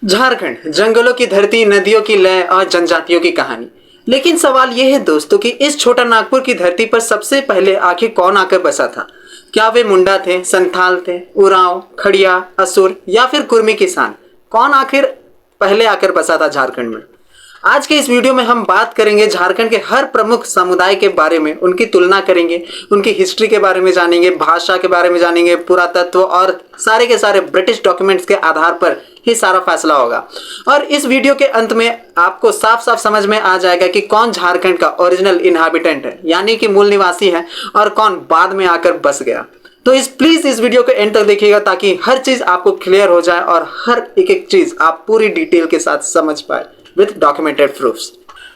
झारखंड, जंगलों की धरती, नदियों की लय और जनजातियों की कहानी। लेकिन सवाल यह है दोस्तों कि इस छोटा नागपुर की धरती पर सबसे पहले आखिर कौन आकर बसा था? क्या वे मुंडा थे, संथाल थे, उरांव, खड़िया, असुर या फिर कुर्मी किसान? कौन आखिर पहले आकर बसा था झारखंड में? आज के इस वीडियो में हम बात करेंगे झारखंड के हर प्रमुख समुदाय के बारे में, उनकी तुलना करेंगे, उनकी हिस्ट्री के बारे में जानेंगे, भाषा के बारे में जानेंगे, पुरातत्व और सारे के सारे ब्रिटिश डॉक्यूमेंट्स के आधार पर ही सारा फैसला होगा। और इस वीडियो के अंत में आपको साफ साफ समझ में आ जाएगा कि कौन झारखंड का ओरिजिनल इनहैबिटेंट है, यानी कि मूल निवासी है, और कौन बाद में आकर बस गया। तो प्लीज इस वीडियो को एंड तक देखिएगा ताकि हर चीज आपको क्लियर हो जाए और हर एक चीज आप पूरी डिटेल के साथ समझ पाए with documented proofs.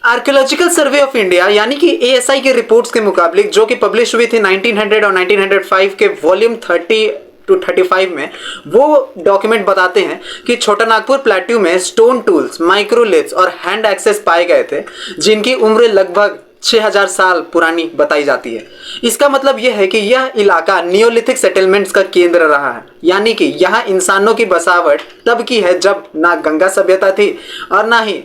Archaeological survey of India यानी कि ASI के रिपोर्ट्स के मुकाबले, जो कि पब्लिश हुई थी 1900 और 1905 के वॉल्यूम 30 to 35 में, वो डॉक्यूमेंट बताते हैं कि छोटा नागपुर प्लेट्यू में स्टोन टूल्स, माइक्रोलिथ्स और हैंड एक्सेस पाए गए थे, जिनकी उम्र लगभग 6000 साल पुरानी बताई जाती है। इसका मतलब यह है कि यह इलाका नियोलिथिक सेटलमेंट्स का केंद्र रहा है, यानी कि यहाँ इंसानों की बसावट तब की है जब ना गंगा सभ्यता थी और ना ही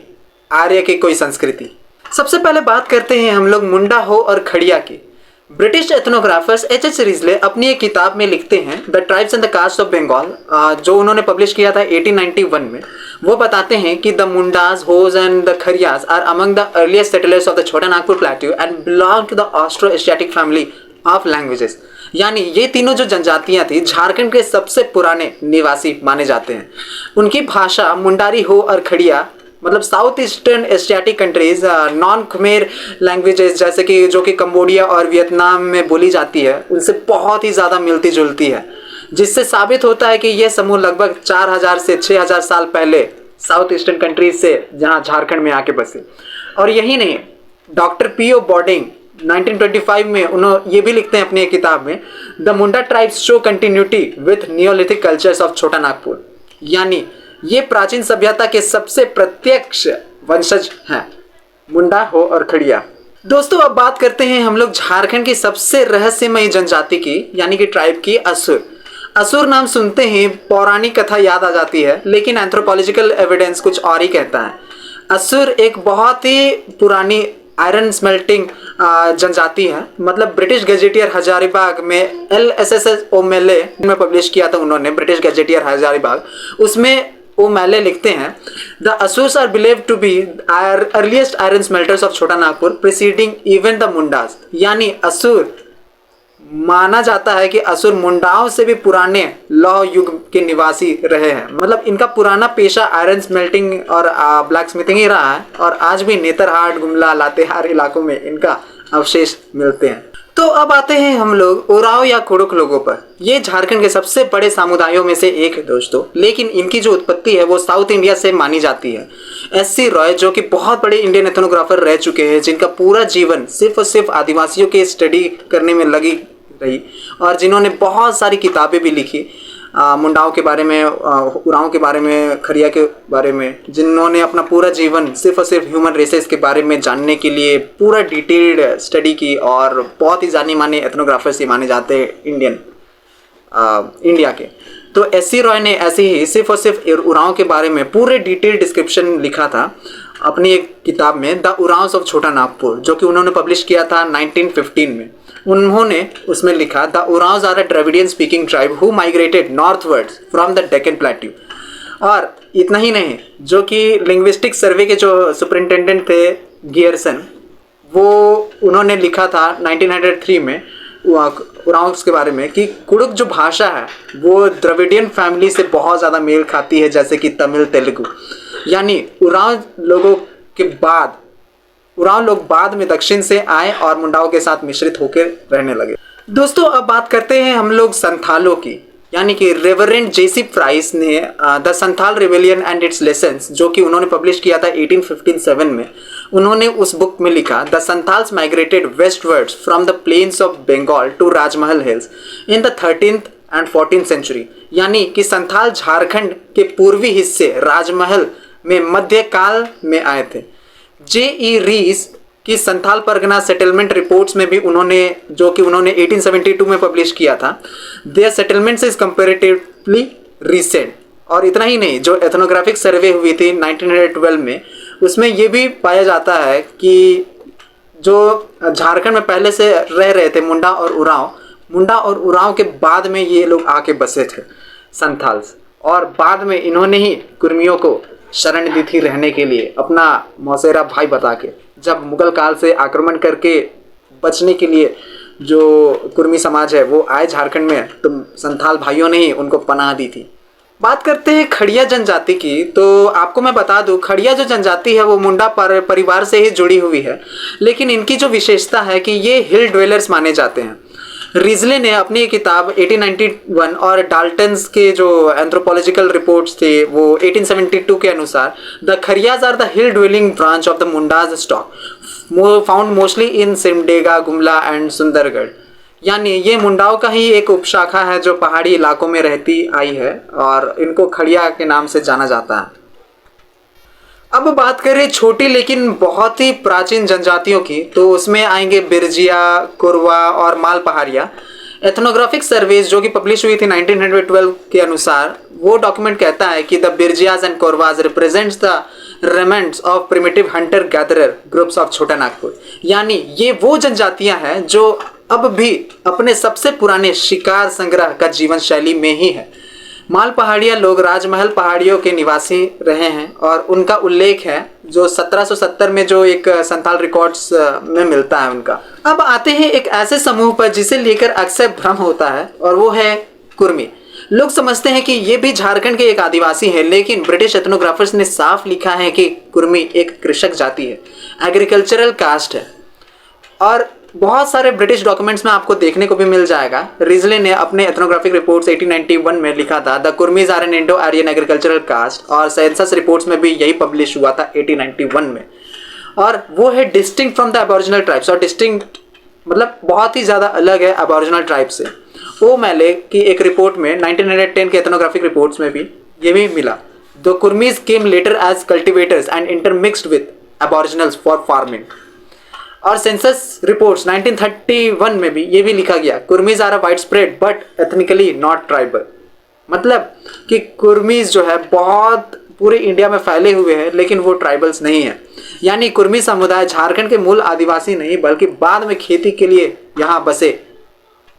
आर्य की कोई संस्कृति। सबसे पहले बात करते हैं हम लोग मुंडा हो और खड़िया की। British एथनोग्राफर्स H.H. रिजले अपनी एक किताब में लिखते हैं the tribes and the caste of Bengal, जो उन्होंने पब्लिश किया था 1891 में। वो बताते हैं कि the Mundas, Hos and the Kharias are among the earliest settlers of the Chota Nagpur plateau and belong to the Austro Asiatic family of languages. यानी ये तीनों जो जनजातियां थी झारखंड के सबसे पुराने निवासी माने जाते हैं। उनकी भाषा मुंडारी हो और खड़िया मतलब south eastern Asiatic countries non Khmer languages जैसे कि जो कि कंबोडिया और वियतनाम में बोली जाती है, उनसे बहुत ही ज़्यादा मिलती जुलती है, जिससे साबित होता है कि यह समूह लगभग 4000 से 6000 साल पहले साउथ ईस्टर्न कंट्रीज से जहां झारखंड में आके बसे। और यही नहीं, डॉक्टर P.O. बॉर्डिंग 1925 में उन्होंने ये भी लिखते हैं अपनी एक किताब में, the Munda tribes show continuity with Neolithic cultures of Chota Nagpur, यानी ये प्राचीन सभ्यता के सबसे प्रत्यक्ष वंशज हैं, मुंडा हो और खड़िया। दोस्तों अब बात करते हैं हम लोग झारखंड की सबसे रहस्यमयी जनजाति की, यानी कि ट्राइब की, असुर। असुर नाम सुनते ही पौराणिक कथा याद आ जाती है, लेकिन एंथ्रोपोलॉजिकल एविडेंस कुछ और ही कहता है। असुर एक बहुत ही पुरानी आयरन स्मेल्टिंग जनजाति है। मतलब ब्रिटिश गजेटियर हजारीबाग में LSS ओमेले में पब्लिश किया था उन्होंने, ब्रिटिश गजेटियर हजारीबाग, उसमें ओमेले लिखते हैं the Asurs are believed to be earliest iron smelters of Chota Nagpur preceding even the Mundas. यानी असुर माना जाता है कि असुर मुंडाओं से भी पुराने लौह युग के निवासी रहे हैं। मतलब इनका पुराना पेशा आयरन स्मेल्टिंग और ब्लैक स्मिथिंग ही रहा है, और आज भी नेतरहाट, गुमला, लातेहार इलाकों में इनका अवशेष मिलते हैं। तो अब आते हैं हम लोग उरांव या कुड़ुक लोगों पर। ये झारखंड के सबसे बड़े समुदायों में से एक है दोस्तों, लेकिन इनकी जो उत्पत्ति है वो साउथ इंडिया से मानी जाती है। S.C. रॉय, जो कि बहुत बड़े इंडियन एथनोग्राफर रह चुके हैं, जिनका पूरा जीवन सिर्फ और सिर्फ आदिवासियों के स्टडी करने में लगी रही, और जिन्होंने बहुत सारी किताबें भी लिखी मुंडाओं के बारे में, उरांव के बारे में, खड़िया के बारे में, जिन्होंने अपना पूरा जीवन सिर्फ और सिर्फ ह्यूमन रेसेस के बारे में जानने के लिए पूरा डिटेल्ड स्टडी की, और बहुत ही जाने माने एथनोग्राफर्स ये माने जाते हैं इंडिया के। तो S.C. रॉय ने ऐसे ही सिर्फ और सिर्फ उरांव के बारे में पूरे डिटेल डिस्क्रिप्शन लिखा था अपनी एक किताब में द उरांव्स ऑफ छोटा नागपुर, जो कि उन्होंने पब्लिश किया था 1915 में। उन्होंने उसमें लिखा the Oraons are a Dravidian speaking tribe who migrated northwards from the Deccan plateau. और इतना ही नहीं, जो कि लिंग्विस्टिक सर्वे के जो सुपरिंटेंडेंट थे गियरसन, वो उन्होंने लिखा था 1903 में उरांव्स के बारे में कि कुड़ुक जो भाषा है वो द्रविडियन फैमिली से बहुत ज़्यादा मेल खाती है, जैसे कि तमिल, तेलुगु। यानी उरांव लोग बाद में दक्षिण से आए और मुंडाओं के साथ मिश्रित होकर रहने लगे। दोस्तों अब बात करते हैं हम लोग संथालों की, यानी कि रेवरेंड J.C. प्राइस ने the Santhal rebellion and it's lessons, जो कि उन्होंने पब्लिश किया था 1857 में, उन्होंने उस बुक में लिखा the Santhals migrated westwards from the plains of Bengal to Rajmahal hills in the 13th and 14th century. यानी कि संथाल झारखंड के पूर्वी हिस्से राजमहल में मध्यकाल में आए थे। J.E. रीस की संथाल परगना सेटलमेंट रिपोर्ट्स में भी उन्होंने 1872 में पब्लिश किया था, their settlements is comparatively recent. और इतना ही नहीं, जो एथनोग्राफिक सर्वे हुई थी 1912 में, उसमें ये भी पाया जाता है कि जो झारखंड में पहले से रह रहे थे मुंडा और उरांव के बाद में ये लोग आके बसे थे संथाल्स, और बाद में इन्होंने ही कुर्मियों को शरण दी थी रहने के लिए, अपना मौसेरा भाई बता के। जब मुगल काल से आक्रमण करके बचने के लिए जो कुर्मी समाज है वो आए झारखंड में, तो संथाल भाइयों ने ही उनको पनाह दी थी। बात करते हैं खड़िया जनजाति की, तो आपको मैं बता दूं, खड़िया जो जनजाति है वो मुंडा परिवार से ही जुड़ी हुई है, लेकिन इनकी जो विशेषता है कि ये हिल ड्वेलर्स माने जाते हैं। रिजले ने अपनी किताब 1891 और डाल्टन्स के जो एंथ्रोपोलॉजिकल रिपोर्ट्स थे वो 1872 के अनुसार, the Kharias are the hill dwelling branch of the Mundas stock found mostly in Simdega, Gumla and Sundargarh. यानी ये मुंडाओं का ही एक उपशाखा है जो पहाड़ी इलाकों में रहती आई है, और इनको खड़िया के नाम से जाना जाता है। अब बात करें छोटी लेकिन बहुत ही प्राचीन जनजातियों की, तो उसमें आएंगे बिरजिया, कोरवा और माल पहाड़िया। एथनोग्राफिक सर्वेज जो कि पब्लिश हुई थी 1912 के अनुसार, वो डॉक्यूमेंट कहता है कि the Birjias and Korwas represents the remnants of primitive hunter gatherer groups of Chota Nagpur. यानी ये वो जनजातियां हैं जो अब भी अपने सबसे पुराने शिकार संग्रह का जीवन शैली में ही है। माल पहाड़िया लोग राजमहल पहाड़ियों के निवासी रहे हैं, और उनका उल्लेख है जो 1770 में जो एक संथाल रिकॉर्ड्स में मिलता है उनका। अब आते हैं एक ऐसे समूह पर जिसे लेकर अक्सर भ्रम होता है, और वो है कुर्मी। लोग समझते हैं कि ये भी झारखंड के एक आदिवासी है, लेकिन ब्रिटिश एथनोग्राफर्स ने साफ लिखा है कि कुर्मी एक कृषक जाति है, एग्रीकल्चरल कास्ट है। और बहुत सारे ब्रिटिश डॉक्यूमेंट्स में आपको देखने को भी मिल जाएगा। रिजले ने अपने एथनोग्राफिक रिपोर्ट्स 1891 में लिखा था the Kurmis are an Indo Aryan agricultural caste, और सेंसस रिपोर्ट्स में भी यही पब्लिश हुआ था 1891 में। और वो है डिस्टिंक्ट फ्रॉम द अबॉरिजिनल ट्राइब्स, और डिस्टिंक्ट मतलब बहुत ही ज़्यादा अलग है अबॉरिजिनल ट्राइब से। ओ मैले की एक रिपोर्ट में 1910 के एथनोग्राफिक रिपोर्ट्स में भी ये भी मिला, the Kurmis came later as cultivators and intermixed with aboriginals for farming. और सेंसस रिपोर्ट्स 1931 में भी ये भी लिखा गया, Kurmis are a wide spread but ethnically not tribal. मतलब कि कुर्मीज जो है बहुत पूरे इंडिया में फैले हुए हैं, लेकिन वो ट्राइबल्स नहीं है। यानी कुर्मी समुदाय झारखंड के मूल आदिवासी नहीं, बल्कि बाद में खेती के लिए यहाँ बसे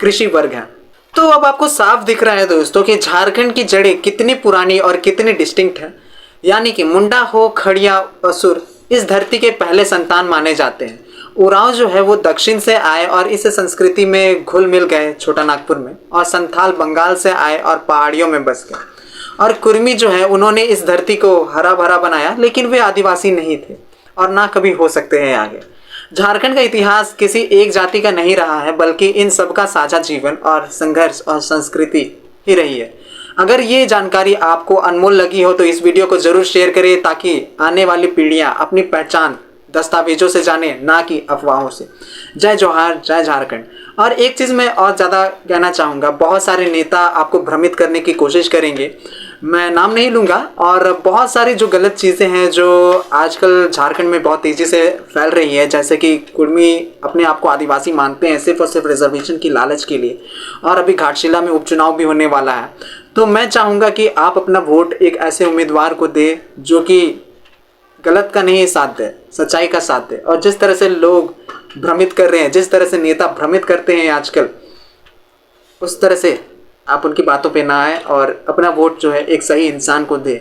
कृषि वर्ग हैं। तो अब आपको साफ दिख रहा है दोस्तों कि झारखंड की जड़ें कितनी पुरानी और कितनी डिस्टिंक्ट है। यानी कि मुंडा हो, खड़िया, असुर इस धरती के पहले संतान माने जाते हैं। उरांव जो है वो दक्षिण से आए और इस संस्कृति में घुल मिल गए छोटा नागपुर में, और संथाल बंगाल से आए और पहाड़ियों में बस गए। और कुर्मी जो है उन्होंने इस धरती को हरा भरा बनाया, लेकिन वे आदिवासी नहीं थे और ना कभी हो सकते हैं आगे। झारखंड का इतिहास किसी एक जाति का नहीं रहा है, बल्कि इन सबका साझा जीवन और संघर्ष और संस्कृति ही रही है। अगर ये जानकारी आपको अनमोल लगी हो तो इस वीडियो को जरूर शेयर करें, ताकि आने वाली पीढ़ियां अपनी पहचान दस्तावेजों से जाने, ना कि अफवाहों से। जय जोहार, जय झारखंड। और एक चीज़ मैं और ज़्यादा कहना चाहूँगा, बहुत सारे नेता आपको भ्रमित करने की कोशिश करेंगे, मैं नाम नहीं लूँगा, और बहुत सारी जो गलत चीज़ें हैं जो आजकल झारखंड में बहुत तेज़ी से फैल रही है, जैसे कि कुर्मी अपने आप को आदिवासी मानते हैं सिर्फ और सिर्फ रिजर्वेशन की लालच के लिए, और अभी घाटशिला में उपचुनाव भी होने वाला है। तो मैं चाहूँगा कि आप अपना वोट एक ऐसे उम्मीदवार को दे जो कि गलत का नहीं साथ दे, सच्चाई का साथ दे। और जिस तरह से लोग भ्रमित कर रहे हैं, जिस तरह से नेता भ्रमित करते हैं आजकल, उस तरह से आप उनकी बातों पे ना आए और अपना वोट जो है एक सही इंसान को दे।